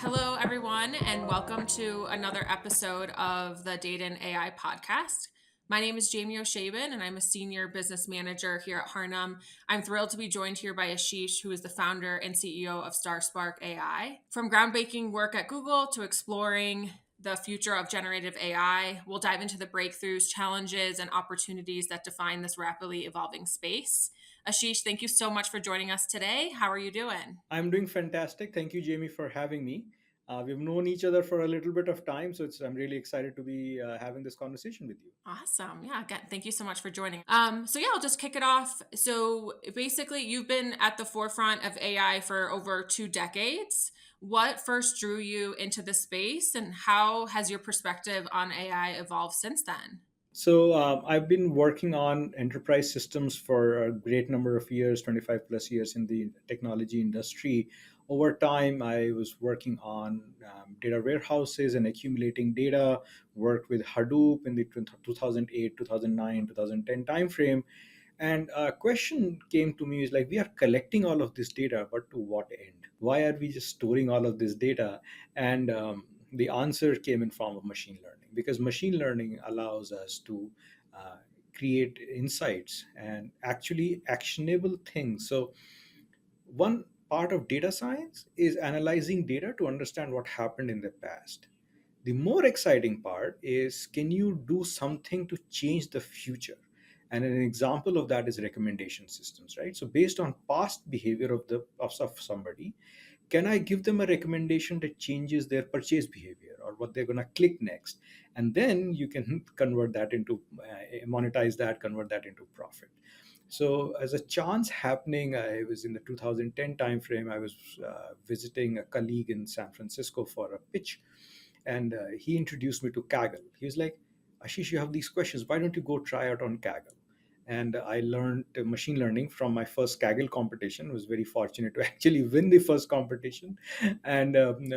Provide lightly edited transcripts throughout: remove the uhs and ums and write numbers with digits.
Hello, everyone, and welcome to another episode of the Data and AI podcast. My name is Jayme Oshaben, and I'm a senior business manager here at Harnham. I'm thrilled to be joined here by Ashish, who is the founder and CEO of StarSpark.AI. From groundbreaking work at Google to exploring the future of generative AI, we'll dive into the breakthroughs, challenges, and opportunities that define this rapidly evolving space. Ashish, thank you so much for joining us today. How are you doing? I'm doing fantastic. Thank you, Jamie, for having me. We've known each other for a little bit of time, so I'm really excited to be having this conversation with you. Awesome. Yeah, again, thank you so much for joining. I'll just kick it off. So basically, you've been at the forefront of AI for over 2 decades. What first drew you into the space, and how has your perspective on AI evolved since then? I've been working on enterprise systems for a great number of years, 25 plus years in the technology industry. Over time, I was working on data warehouses and accumulating data, worked with Hadoop in the 2008, 2009, 2010 timeframe. And a question came to me is like, we are collecting all of this data, but to what end? Why are we just storing all of this data? And the answer came in form of machine learning, because machine learning allows us to uh, create insights and actually actionable things. So one part of data science is analyzing data to understand what happened in the past. The more exciting part is, can you do something to change the future? And an example of that is recommendation systems, right? So based on past behavior of somebody, can I give them a recommendation that changes their purchase behavior or what they're going to click next? And then you can convert that into monetize that, convert that into profit. So as a chance happening, I was in the 2010 timeframe. I was visiting a colleague in San Francisco for a pitch, and he introduced me to Kaggle. He was like, Ashish, you have these questions. Why don't you go try out on Kaggle? And I learned machine learning from my first Kaggle competition. Was very fortunate to actually win the first competition, and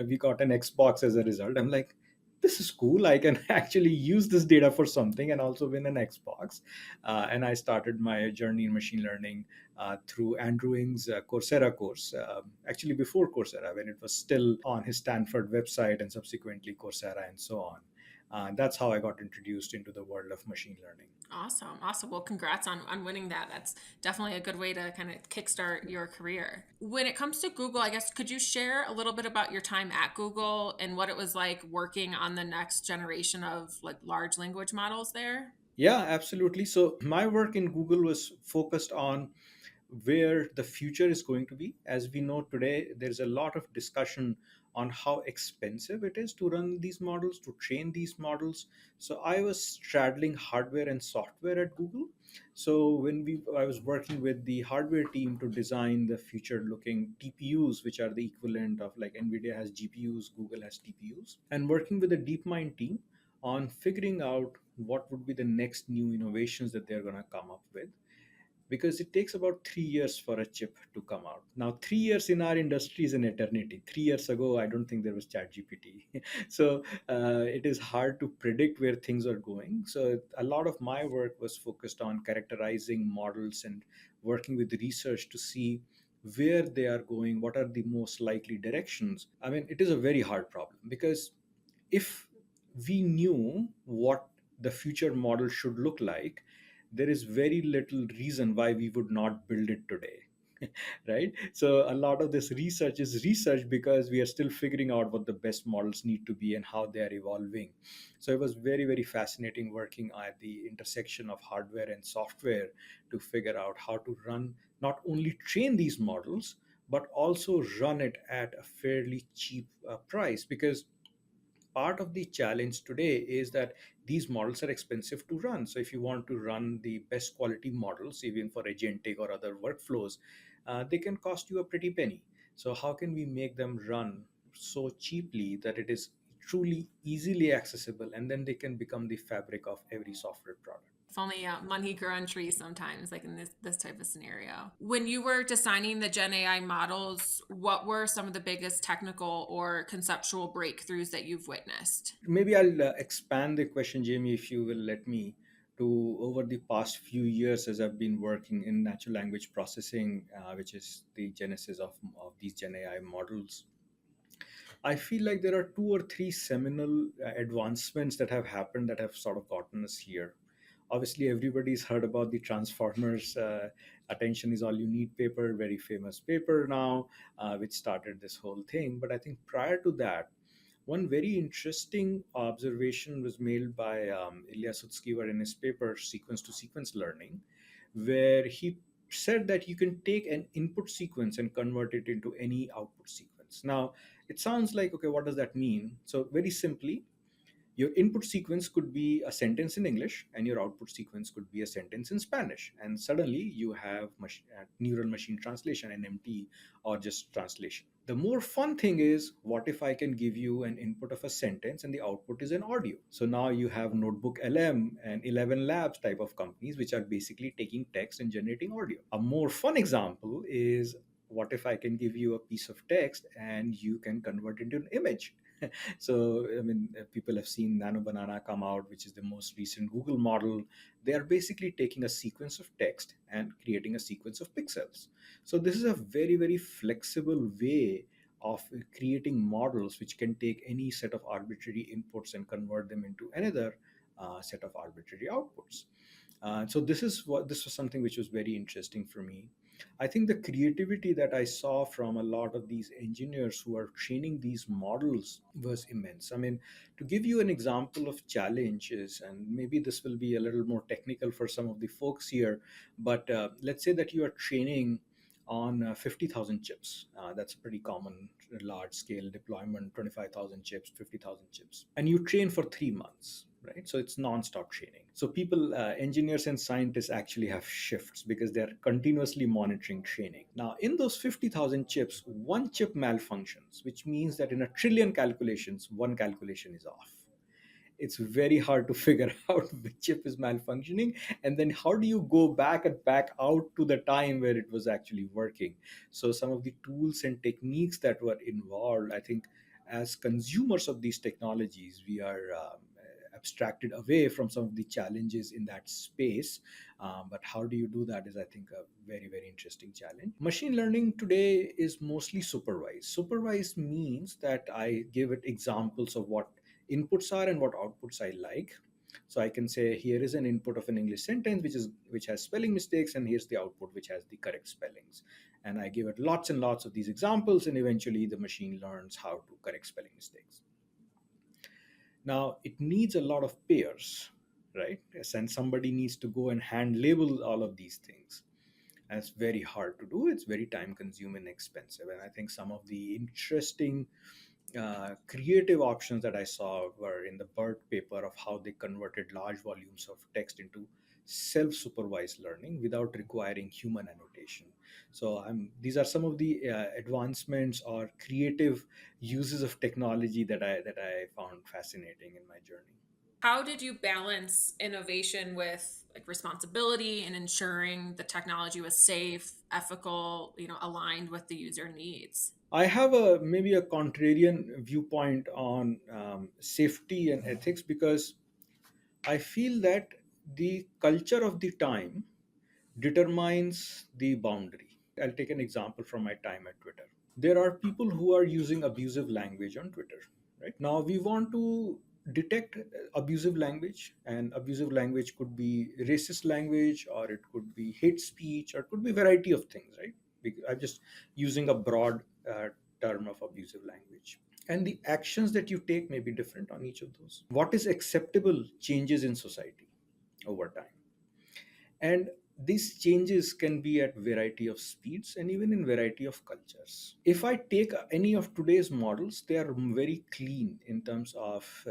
we got an Xbox as a result. I'm like, this is cool. I can actually use this data for something and also win an Xbox. And I started my journey in machine learning through Andrew Ng's Coursera course. Actually, before Coursera, when it was still on his Stanford website, and subsequently Coursera and so on. That's how I got introduced into the world of machine learning. Awesome. Awesome. Well, congrats on winning that. That's definitely a good way to kind of kickstart your career. When it comes to Google, I guess, could you share a little bit about your time at Google and what it was like working on the next generation of like large language models there? Yeah, absolutely. So my work in Google was focused on where the future is going to be. As we know today, there's a lot of discussion on how expensive it is to run these models, to train these models. So I was straddling hardware and software at Google. So I was working with the hardware team to design the future-looking TPUs, which are the equivalent of like NVIDIA has GPUs, Google has TPUs, and working with the DeepMind team on figuring out what would be the next new innovations that they're going to come up with, because it takes about 3 years for a chip to come out. Now, 3 years in our industry is an eternity. 3 years ago, I don't think there was ChatGPT. So it is hard to predict where things are going. So a lot of my work was focused on characterizing models and working with research to see where they are going, what are the most likely directions. I mean, it is a very hard problem, because if we knew what the future model should look like, there is very little reason why we would not build it today. Right? So a lot of this research is research because we are still figuring out what the best models need to be and how they are evolving. So it was very, very fascinating working at the intersection of hardware and software to figure out how to run, not only train these models, but also run it at a fairly cheap price. Because part of the challenge today is that these models are expensive to run. So if you want to run the best quality models, even for agentic or other workflows, they can cost you a pretty penny. So how can we make them run so cheaply that it is truly easily accessible, and then they can become the fabric of every software product? If only money grew on trees sometimes, like in this type of scenario. When you were designing the Gen AI models, what were some of the biggest technical or conceptual breakthroughs that you've witnessed? Maybe I'll expand the question, Jamie, if you will let me, to over the past few years as I've been working in natural language processing, which is the genesis of these Gen AI models. I feel like there are two or three seminal advancements that have happened that have sort of gotten us here. Obviously, everybody's heard about the Transformers Attention is All You Need paper, very famous paper now, which started this whole thing. But I think prior to that, one very interesting observation was made by Ilya Sutskever in his paper, Sequence to Sequence Learning, where he said that you can take an input sequence and convert it into any output sequence. Now, it sounds like, okay, what does that mean? So, very simply, your input sequence could be a sentence in English, and your output sequence could be a sentence in Spanish. And suddenly you have neural machine translation, NMT, or just translation. The more fun thing is, what if I can give you an input of a sentence and the output is an audio? So now you have Notebook LM and 11 Labs type of companies which are basically taking text and generating audio. A more fun example is, what if I can give you a piece of text and you can convert it into an image? So, I mean, people have seen Nano Banana come out, which is the most recent Google model. They are basically taking a sequence of text and creating a sequence of pixels. So, this is a very, very flexible way of creating models which can take any set of arbitrary inputs and convert them into another set of arbitrary outputs. So this was something which was very interesting for me. I think the creativity that I saw from a lot of these engineers who are training these models was immense. I mean, to give you an example of challenges, and maybe this will be a little more technical for some of the folks here, but let's say that you are training on 50,000 chips. That's a pretty common large scale deployment, 25,000 chips, 50,000 chips. And you train for 3 months, right? So it's non-stop training. So people, engineers and scientists actually have shifts because they're continuously monitoring training. Now, in those 50,000 chips, one chip malfunctions, which means that in a trillion calculations, one calculation is off. It's very hard to figure out which chip is malfunctioning, and then how do you go back and back out to the time where it was actually working. So some of the tools and techniques that were involved, I think, as consumers of these technologies, we are abstracted away from some of the challenges in that space. But how do you do that is, I think, a very, very interesting challenge. Machine learning today is mostly supervised. Supervised means that I give it examples of what inputs are and what outputs I like. So I can say, here is an input of an English sentence which has spelling mistakes, and here's the output which has the correct spellings. And I give it lots and lots of these examples, and eventually the machine learns how to correct spelling mistakes. Now it needs a lot of pairs, right? Yes, and somebody needs to go and hand label all of these things. And it's very hard to do. It's very time consuming and expensive. And I think some of the interesting creative options that I saw were in the BERT paper of how they converted large volumes of text into self supervised learning without requiring human annotation. So, these are some of the advancements or creative uses of technology that I found fascinating in my journey. How did you balance innovation with like responsibility and ensuring the technology was safe, ethical, aligned with the user needs? I have a maybe a contrarian viewpoint on safety and ethics because I feel that the culture of the time determines the boundary. I'll take an example from my time at Twitter. There are people who are using abusive language on Twitter, right? Now we want to detect abusive language, and abusive language could be racist language, or it could be hate speech, or it could be a variety of things, right? I'm just using a broad term of abusive language. And the actions that you take may be different on each of those. What is acceptable changes in society over time. And these changes can be at variety of speeds and even in variety of cultures. If I take any of today's models, they are very clean in terms of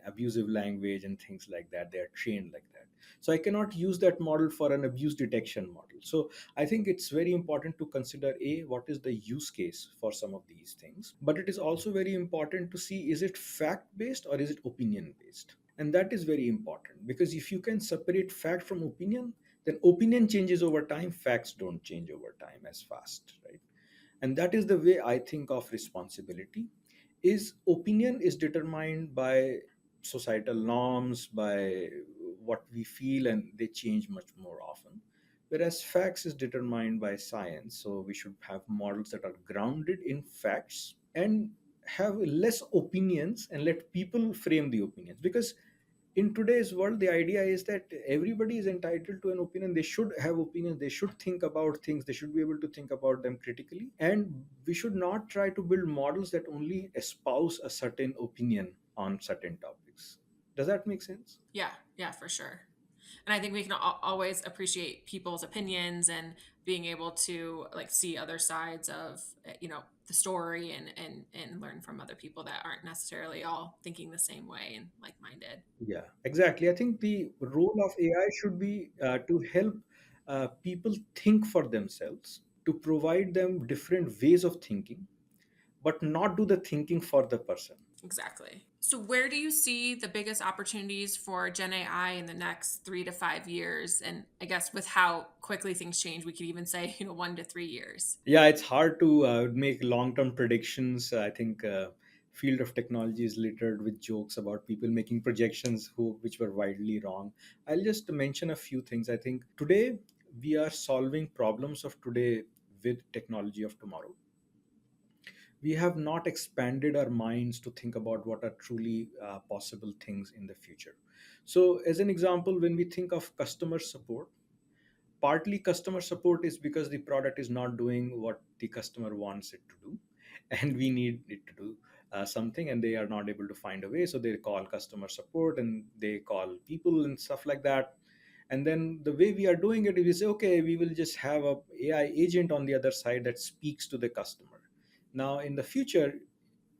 abusive language and things like that. They are trained like that. So I cannot use that model for an abuse detection model. So I think it's very important to consider, a, what is the use case for some of these things, but it is also very important to see, is it fact based or is it opinion based. And that is very important, because if you can separate fact from opinion, then opinion changes over time, facts don't change over time as fast, right? And that is the way I think of responsibility. Is opinion is determined by societal norms, by what we feel, and they change much more often, whereas facts is determined by science. So we should have models that are grounded in facts. And have less opinions and let people frame the opinions, because in today's world the idea is that everybody is entitled to an opinion. They should have opinions, they should think about things, they should be able to think about them critically, and we should not try to build models that only espouse a certain opinion on certain topics. Does that make sense? Yeah, yeah, for sure. And I think we can always appreciate people's opinions and being able to like see other sides of the story and learn from other people that aren't necessarily all thinking the same way and like-minded. Yeah, exactly. I think the role of AI should be to help people think for themselves, to provide them different ways of thinking, but not do the thinking for the person. Exactly. So where do you see the biggest opportunities for Gen AI in the next 3 to 5 years? And I guess with how quickly things change, we could even say 1 to 3 years. Yeah, it's hard to make long-term predictions. I think field of technology is littered with jokes about people making projections which were widely wrong. I'll just mention a few things. I think today we are solving problems of today with technology of tomorrow. We have not expanded our minds to think about what are truly possible things in the future. So, as an example, when we think of customer support, partly customer support is because the product is not doing what the customer wants it to do, and we need it to do something, and they are not able to find a way. So, they call customer support and they call people and stuff like that. And then the way we are doing it is we say, okay, we will just have a AI agent on the other side that speaks to the customer. Now in the future,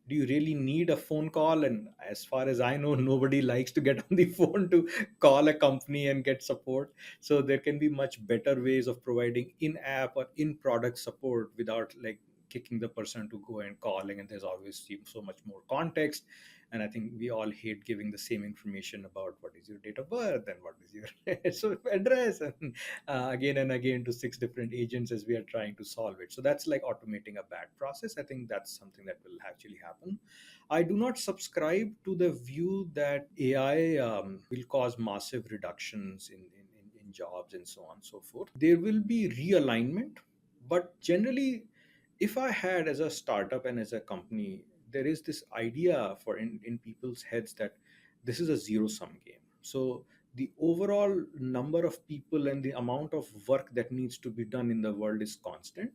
do you really need a phone call? And as far as I know, nobody likes to get on the phone to call a company and get support. So there can be much better ways of providing in-app or in-product support without like kicking the person to go and calling, and there's always so much more context. And I think we all hate giving the same information about what is your date of birth and what is your so address, and again and again to six different agents as we are trying to solve it. So that's like automating a bad process. I think that's something that will actually happen. I do not subscribe to the view that AI will cause massive reductions in jobs and so on and so forth. There will be realignment, but generally, if I had as a startup and as a company, there is this idea for in people's heads that this is a zero sum game. So the overall number of people and the amount of work that needs to be done in the world is constant.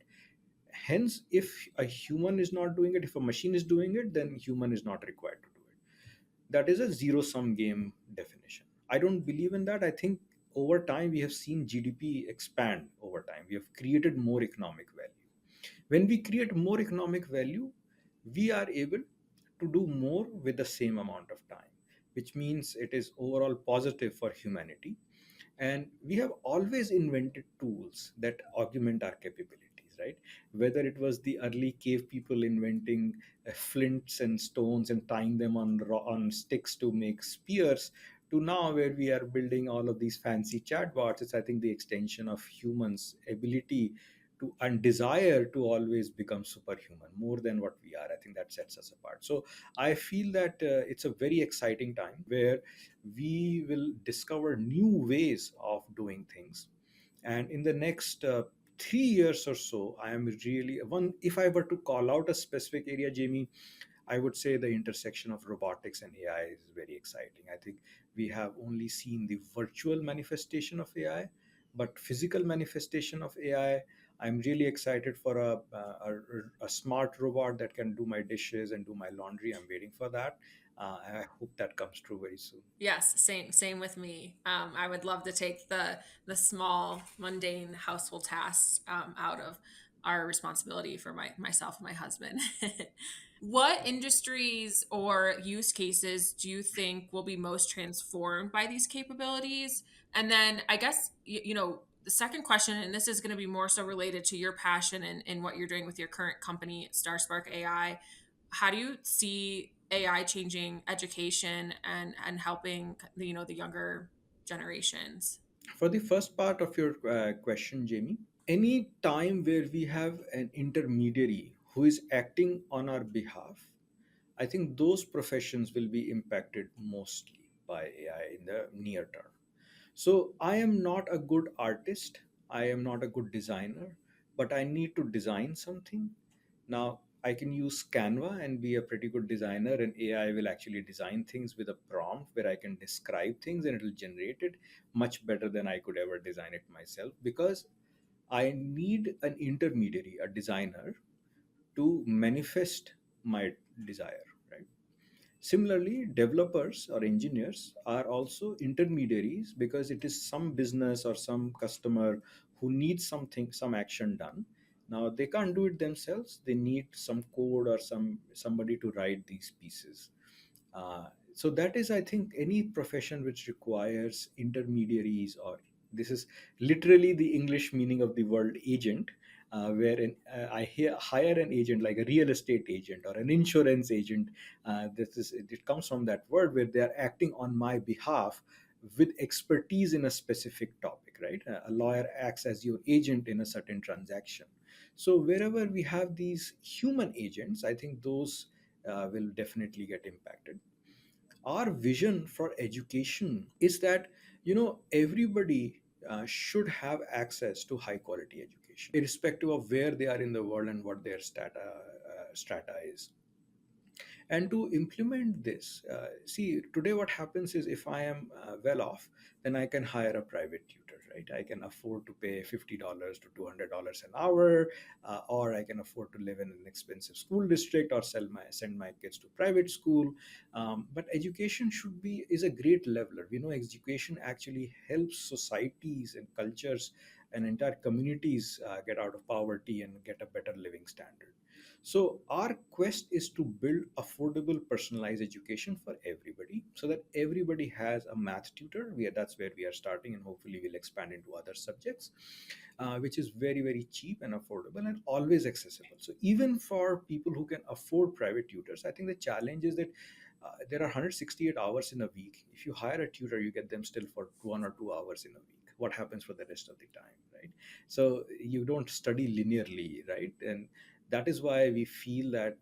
Hence, if a human is not doing it, if a machine is doing it, then human is not required to do it. That is a zero sum game definition. I don't believe in that. I think over time we have seen GDP expand over time. We have created more economic value. When we create more economic value, we are able to do more with the same amount of time, which means it is overall positive for humanity. And we have always invented tools that augment our capabilities, right? Whether it was the early cave people inventing flints and stones and tying them on sticks to make spears, to now where we are building all of these fancy chatbots. It's, I think, the extension of humans ability to and desire to always become superhuman more than what we are. I think that sets us apart. So I feel that it's a very exciting time where we will discover new ways of doing things. And in the next 3 years or so, I am really one. If I were to call out a specific area, Jamie, I would say the intersection of robotics and AI is very exciting. I think we have only seen the virtual manifestation of AI, but physical manifestation of AI. I'm really excited for a smart robot that can do my dishes and do my laundry. I'm waiting for that. I hope that comes true very soon. Yes, same with me. I would love to take the small mundane household tasks out of our responsibility for myself and my husband. What industries or use cases do you think will be most transformed by these capabilities? And then I guess the second question, and this is going to be more so related to your passion and what you're doing with your current company, StarSpark.AI. How do you see AI changing education and helping the younger generations? For the first part of your question, Jamie, any time where we have an intermediary who is acting on our behalf, I think those professions will be impacted mostly by AI in the near term. So I am not a good artist, I am not a good designer, but I need to design something. Now, I can use Canva and be a pretty good designer, and AI will actually design things with a prompt where I can describe things and it'll generate it much better than I could ever design it myself, because I need an intermediary, a designer, to manifest my desire, right? Similarly, developers or engineers are also intermediaries, because it is some business or some customer who needs something, some action done. Now they can't do it themselves. They need some code or somebody to write these pieces. So that is, I think, any profession which requires intermediaries, or this is literally the English meaning of the word agent, where hire an agent like a real estate agent or an insurance agent. It comes from that word where they are acting on my behalf with expertise in a specific topic, right? A lawyer acts as your agent in a certain transaction. So wherever we have these human agents, I think those will definitely get impacted. Our vision for education is that, everybody should have access to high quality education, irrespective of where they are in the world and what their strata is. And to implement this, see, today what happens is, if I am well off, then I can hire a private tutor, right? I can afford to pay $50 to $200 an hour, or I can afford to live in an expensive school district, or send my kids to private school. But education is a great leveler. We know education actually helps societies and cultures and entire communities get out of poverty and get a better living standard. So our quest is to build affordable personalized education for everybody, so that everybody has a math tutor. That's where we are starting, and hopefully we'll expand into other subjects, which is very, very cheap and affordable and always accessible. So even for people who can afford private tutors, I think the challenge is that there are 168 hours in a week. If you hire a tutor, you get them still for 1 or 2 hours in a week. What happens for the rest of the time, right? So you don't study linearly, right? And that is why we feel that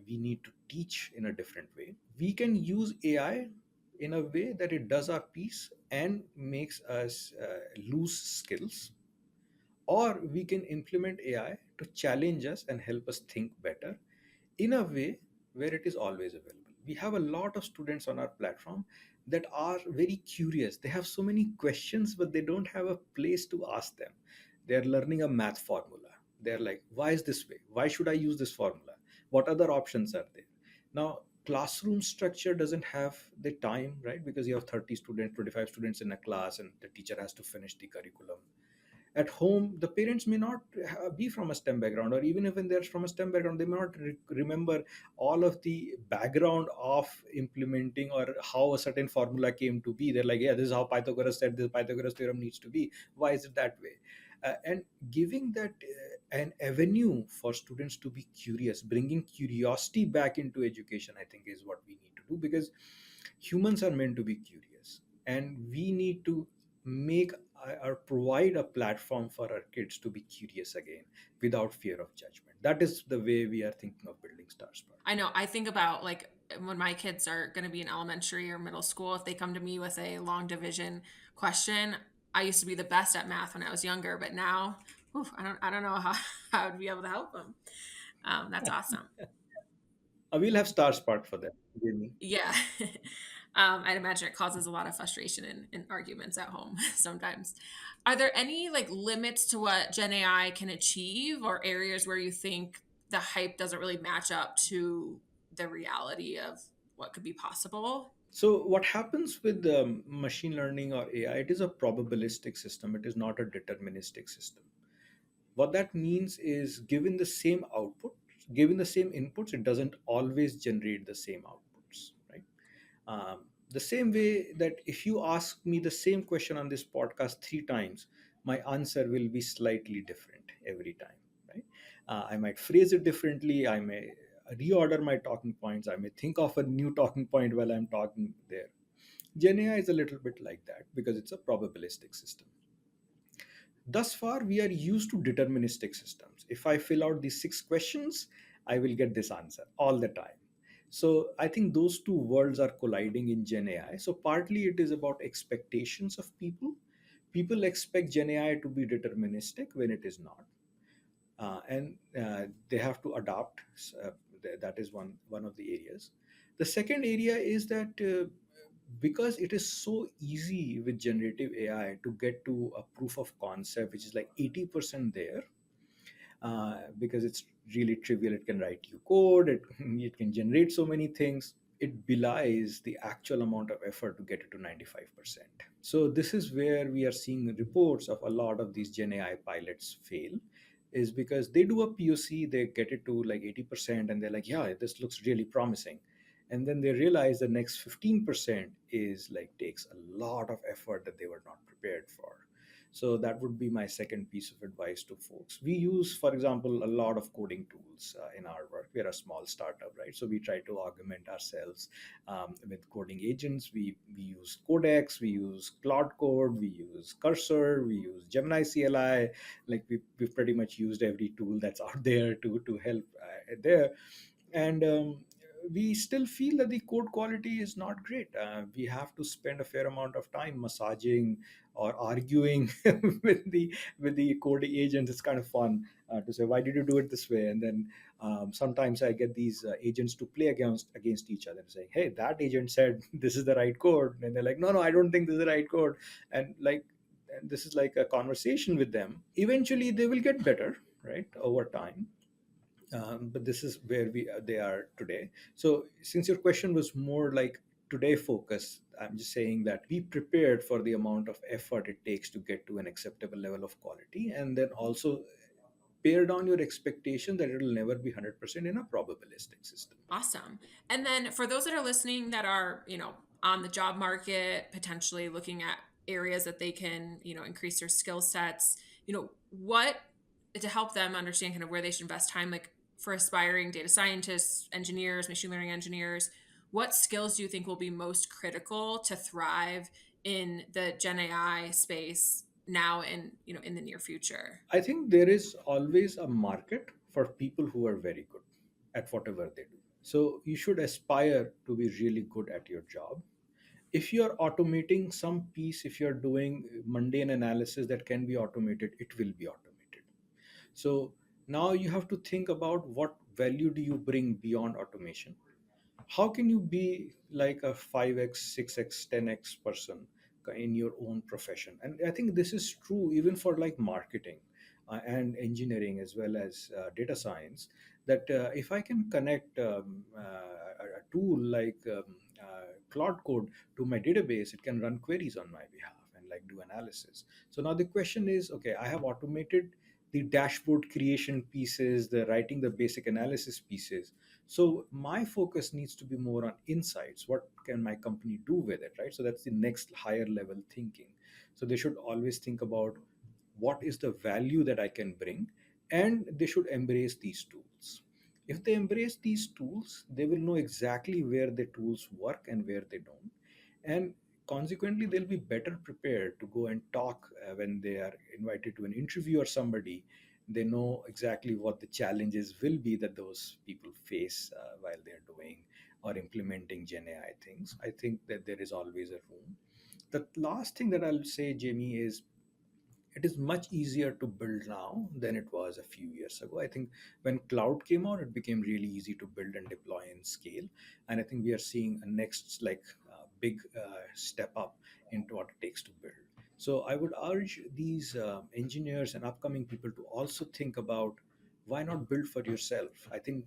we need to teach in a different way. We can use AI in a way that it does our piece and makes us lose skills, or we can implement AI to challenge us and help us think better in a way where it is always available. We have a lot of students on our platform that are very curious. They have so many questions, but they don't have a place to ask them. They're learning a math formula. They're like, why is this way? Why should I use this formula? What other options are there? Now, classroom structure doesn't have the time, right? Because you have 30 students, 25 students in a class, and the teacher has to finish the curriculum. At home, the parents may not be from a STEM background, or even if they're from a STEM background, they may not remember all of the background of implementing or how a certain formula came to be. They're like, yeah, this is how Pythagoras said this Pythagoras theorem needs to be. Why is it that way? And giving that an avenue for students to be curious, bringing curiosity back into education, I think is what we need to do, because humans are meant to be curious, and we need to make or provide a platform for our kids to be curious again without fear of judgment. That is the way we are thinking of building StarSpark. I know. I think about like when my kids are going to be in elementary or middle school, if they come to me with a long division question. I used to be the best at math when I was younger, but now, oof, I don't know how, how I would be able to help them. That's awesome. We'll have StarSpark for that, Jamie. Yeah. I'd imagine it causes a lot of frustration in arguments at home sometimes. Are there any like limits to what Gen AI can achieve, or areas where you think the hype doesn't really match up to the reality of what could be possible? So what happens with machine learning or AI? It is a probabilistic system. It is not a deterministic system. What that means is, given the same output, given the same inputs, it doesn't always generate the same outputs, right? The same way that if you ask me the same question on this podcast 3 times, my answer will be slightly different every time, right? I might phrase it differently. I may reorder my talking points. I may think of a new talking point while I'm talking there. GenAI is a little bit like that because it's a probabilistic system. Thus far, we are used to deterministic systems. If I fill out these 6 questions, I will get this answer all the time. So I think those two worlds are colliding in Gen AI. So partly it is about expectations of people. People expect Gen AI to be deterministic when it is not. And they have to adopt. That is one of the areas. The second area is that because it is so easy with generative AI to get to a proof of concept, which is like 80% there, because it's really trivial. It can write you code, it can generate so many things. It belies the actual amount of effort to get it to 95%. So this is where we are seeing reports of a lot of these Gen AI pilots fail, is because they do a POC, they get it to like 80%, and they're like, yeah, this looks really promising. And then they realize the next 15% is like takes a lot of effort that they were not prepared for. So that would be my second piece of advice to folks. We use, for example, a lot of coding tools in our work. We're a small startup, right? So we try to augment ourselves with coding agents. We use Codex, we use Cloud Code, we use Cursor, we use Gemini CLI. Like we've pretty much used every tool that's out there to help there. And we still feel that the code quality is not great. We have to spend a fair amount of time massaging or arguing with the coding agents. It's kind of fun to say, why did you do it this way? And then sometimes I get these agents to play against each other, saying, hey, that agent said this is the right code, and they're like, no, no, I don't think this is the right code. And this is like a conversation with them. Eventually they will get better, right, over time. But this is where they are today. So since your question was more like today focused, I'm just saying that be prepared for the amount of effort it takes to get to an acceptable level of quality, and then also pare down your expectation that it will never be 100% in a probabilistic system. Awesome. And then for those that are listening that are, on the job market, potentially looking at areas that they can, increase their skill sets, what to help them understand kind of where they should invest time, like for aspiring data scientists, engineers, machine learning engineers, what skills do you think will be most critical to thrive in the Gen AI space now and, in the near future? I think there is always a market for people who are very good at whatever they do. So you should aspire to be really good at your job. If you're automating some piece, if you're doing mundane analysis that can be automated, it will be automated. So now you have to think about what value do you bring beyond automation. How can you be like a 5x, 6x, 10x person in your own profession? And I think this is true even for like marketing and engineering as well as data science. That if I can connect a tool like Cloud Code to my database, it can run queries on my behalf and like do analysis. So now the question is, okay, I have automated the dashboard creation pieces, the writing the basic analysis pieces. So my focus needs to be more on insights. What can my company do with it, right? So that's the next higher level thinking. So they should always think about what is the value that I can bring, and they should embrace these tools. If they embrace these tools, they will know exactly where the tools work and where they don't. And consequently, they'll be better prepared to go and talk when they are invited to an interview or somebody. They know exactly what the challenges will be that those people face while they're doing or implementing Gen AI things. I think that there is always a room. The last thing that I'll say, Jamie, is it is much easier to build now than it was a few years ago. I think when cloud came out, it became really easy to build and deploy and scale. And I think we are seeing a next big step up into what it takes to build. So I would urge these engineers and upcoming people to also think about why not build for yourself. I think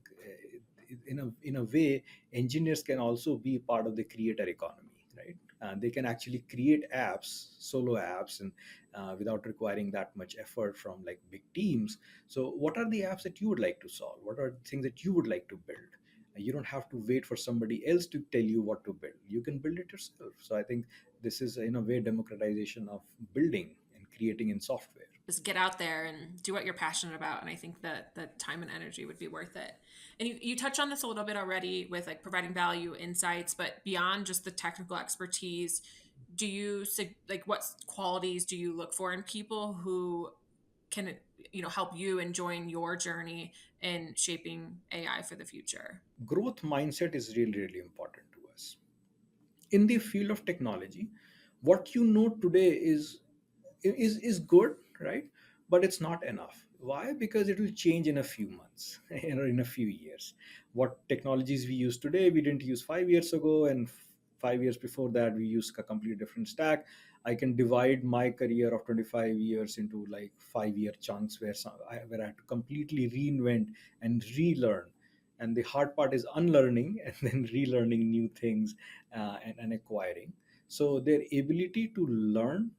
in a way, engineers can also be part of the creator economy, right? They can actually create apps, solo apps, and without requiring that much effort from like big teams. So what are the apps that you would like to solve? What are the things that you would like to build? You don't have to wait for somebody else to tell you what to build. You can build it yourself. So I think this is in a way democratization of building and creating in software. Just get out there and do what you're passionate about, and I think that the time and energy would be worth it. And you touch on this a little bit already with like providing value insights, but beyond just the technical expertise, do you like what qualities do you look for in people who can help you enjoying your journey in shaping AI for the future? Growth mindset is really, really important to us. In the field of technology, what you know today is good, right? But it's not enough. Why? Because it will change in a few months or in a few years. What technologies we use today, we didn't use 5 years ago, and 5 years before that, we used a completely different stack. I can divide my career of 25 years into like 5 year chunks where I had to completely reinvent and relearn. And the hard part is unlearning and then relearning new things and acquiring. So their ability to learn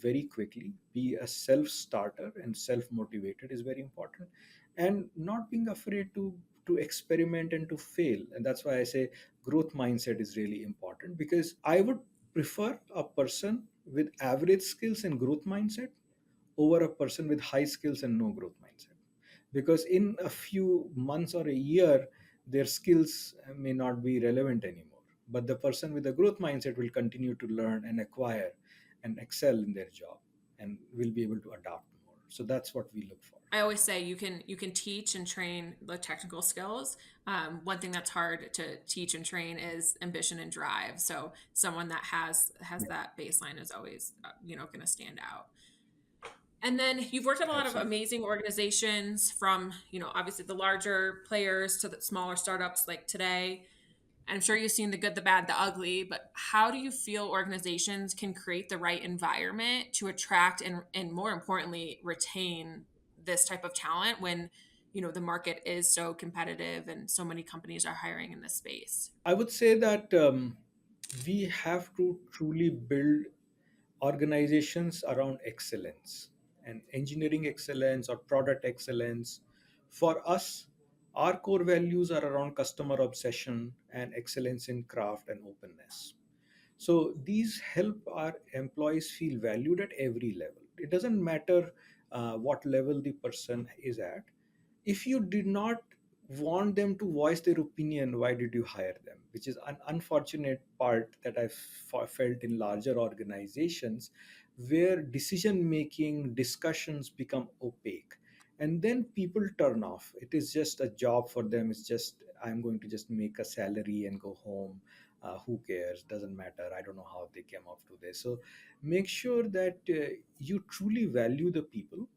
very quickly, be a self starter and self motivated is very important, and not being afraid to experiment and to fail. And that's why I say growth mindset is really important, because I would prefer a person with average skills and growth mindset over a person with high skills and no growth mindset, because in a few months or a year their skills may not be relevant anymore, but the person with a growth mindset will continue to learn and acquire and excel in their job and will be able to adapt more. So that's what we look for. I always say you can teach and train the technical skills. One thing that's hard to teach and train is ambition and drive. So someone that has Yeah, that baseline is always going to stand out. And then you've worked at a lot of absolutely. amazing organizations, from obviously the larger players to the smaller startups like today. I'm sure you've seen the good, the bad, the ugly, but how do you feel organizations can create the right environment to attract and more importantly, retain this type of talent when, the market is so competitive and so many companies are hiring in this space? I would say that we have to truly build organizations around excellence and engineering excellence or product excellence. For us, our core values are around customer obsession and excellence in craft and openness. So these help our employees feel valued at every level. It doesn't matter what level the person is at. If you did not want them to voice their opinion, why did you hire them? Which is an unfortunate part that I've felt in larger organizations, where decision making discussions become opaque, and then people turn off. It is just a job for them. It's just, I'm going to just make a salary and go home. Who cares? Doesn't matter. I don't know how they came up to this. So make sure that you truly value the people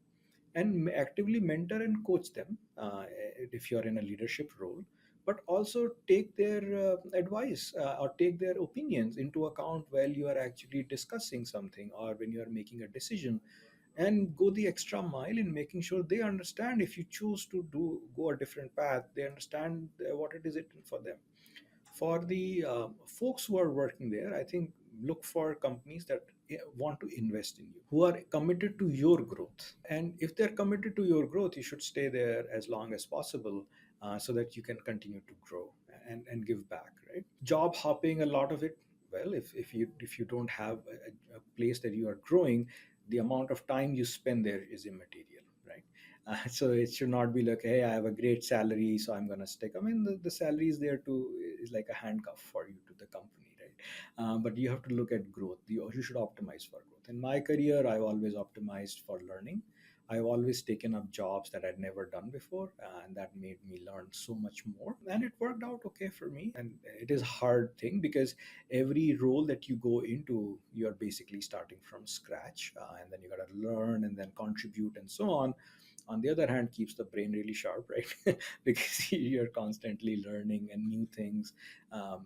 and actively mentor and coach them if you're in a leadership role, but also take their advice or take their opinions into account while you are actually discussing something or when you are making a decision, and go the extra mile in making sure they understand. If you choose to do go a different path, they understand what it is it for them. For the folks who are working there, I think look for companies that want to invest in you, who are committed to your growth. And if they're committed to your growth, you should stay there as long as possible, so that you can continue to grow and give back, right? Job hopping, a lot of it, well, if you don't have a place that you are growing, the amount of time you spend there is immaterial, right? So it should not be like, hey, I have a great salary, so I'm going to stick. I mean, the salary is there to is like a handcuff for you to the company, right? But you have to look at growth. You should optimize for growth. In my career, I've always optimized for learning. I've always taken up jobs that I'd never done before, and that made me learn so much more. And it worked out okay for me. And it is a hard thing, because every role that you go into, you're basically starting from scratch, and then you got to learn and then contribute and so on the other hand, keeps the brain really sharp, right? Because you're constantly learning and new things.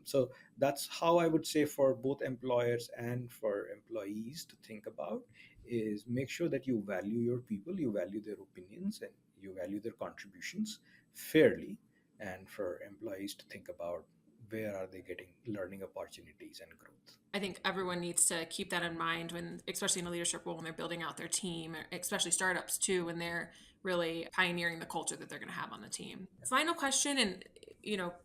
So that's how I would say, for both employers and for employees to think about, is make sure that you value your people, you value their opinions, and you value their contributions fairly. And for employees to think about, where are they getting learning opportunities and growth. I think everyone needs to keep that in mind when, especially in a leadership role, when they're building out their team, especially startups too, when they're really pioneering the culture that they're going to have on the team. Final question, and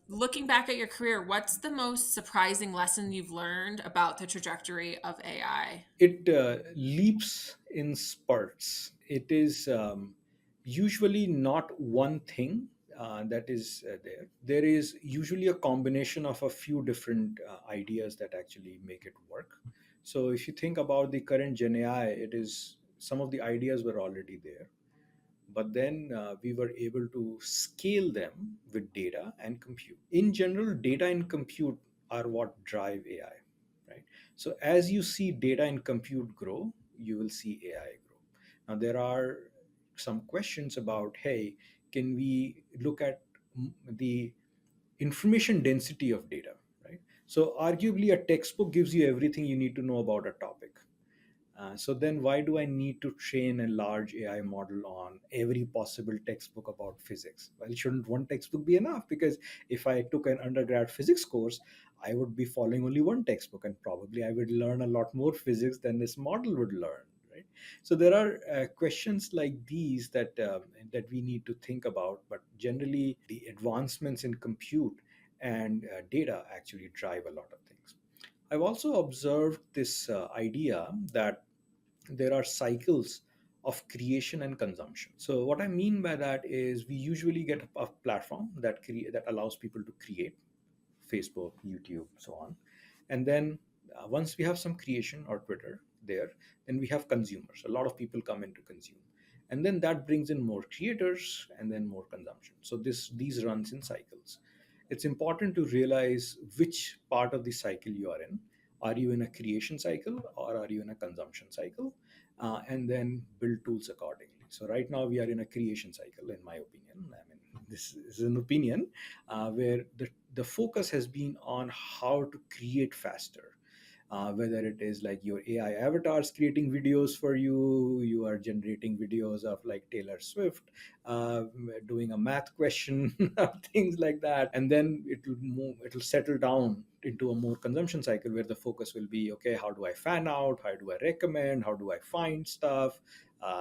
looking back at your career, what's the most surprising lesson you've learned about the trajectory of AI? It leaps in spurts. It is usually not one thing that is there. There is usually a combination of a few different ideas that actually make it work. So if you think about the current Gen AI, it is, some of the ideas were already there, but then we were able to scale them with data and compute. In general, data and compute are what drive AI, right? So as you see data and compute grow, you will see AI grow. Now there are some questions about, hey, can we look at the information density of data, right? So arguably a textbook gives you everything you need to know about a topic. So then why do I need to train a large AI model on every possible textbook about physics? Well, shouldn't one textbook be enough? Because if I took an undergrad physics course, I would be following only one textbook, and probably I would learn a lot more physics than this model would learn, right? So there are questions like these that we need to think about. But generally, the advancements in compute and data actually drive a lot of things. I've also observed this idea that there are cycles of creation and consumption. So what I mean by that is we usually get a platform that allows people to create, Facebook, YouTube, so on. And then once we have some creation, or Twitter there, then we have consumers. A lot of people come in to consume. And then that brings in more creators and then more consumption. So these runs in cycles. It's important to realize which part of the cycle you are in. Are you in a creation cycle or are you in a consumption cycle? And then build tools accordingly. So right now we are in a creation cycle, in my opinion. I mean, this is an opinion where the focus has been on how to create faster. Whether it is like your AI avatars creating videos for you, you are generating videos of like Taylor Swift uh, doing a math question, things like that, and then it'll settle down into a more consumption cycle where the focus will be, okay, how do I fan out, how do I recommend, how do I find stuff,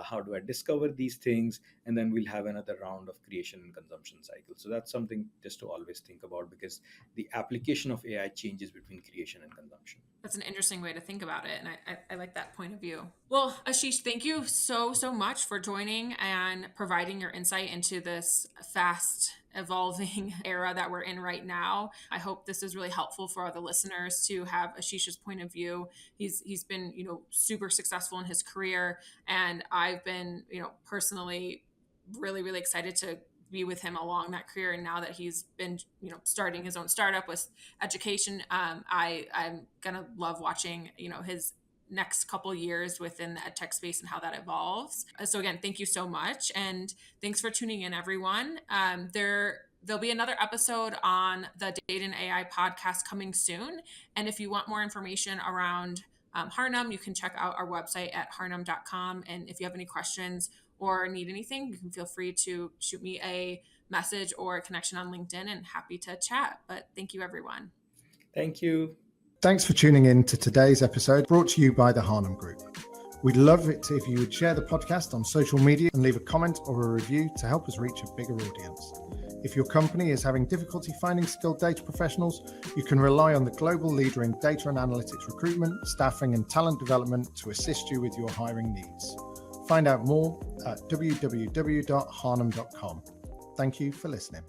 how do I discover these things, and then we'll have another round of creation and consumption cycle. So that's something just to always think about, because the application of AI changes between creation and consumption. That's an interesting way to think about it. And I like that point of view. Well, Ashish, thank you so much for joining and providing your insight into this fast evolving era that we're in right now. I hope this is really helpful for the listeners to have Ashish's point of view. He's been, super successful in his career. And I've been, personally really excited to be with him along that career. And now that he's been, starting his own startup with education, I'm gonna love watching, his next couple years within the ed tech space and how that evolves. So again, thank you so much, and thanks for tuning in, everyone. There'll be another episode on the Data and AI podcast coming soon. And if you want more information around Harnham, you can check out our website at harnham.com. And if you have any questions or need anything, you can feel free to shoot me a message or a connection on LinkedIn, and happy to chat. But thank you, everyone. Thank you. Thanks for tuning in to today's episode, brought to you by the Harnham Group. We'd love it if you would share the podcast on social media and leave a comment or a review to help us reach a bigger audience. If your company is having difficulty finding skilled data professionals, you can rely on the global leader in data and analytics recruitment, staffing, and talent development to assist you with your hiring needs. Find out more at www.harnham.com. Thank you for listening.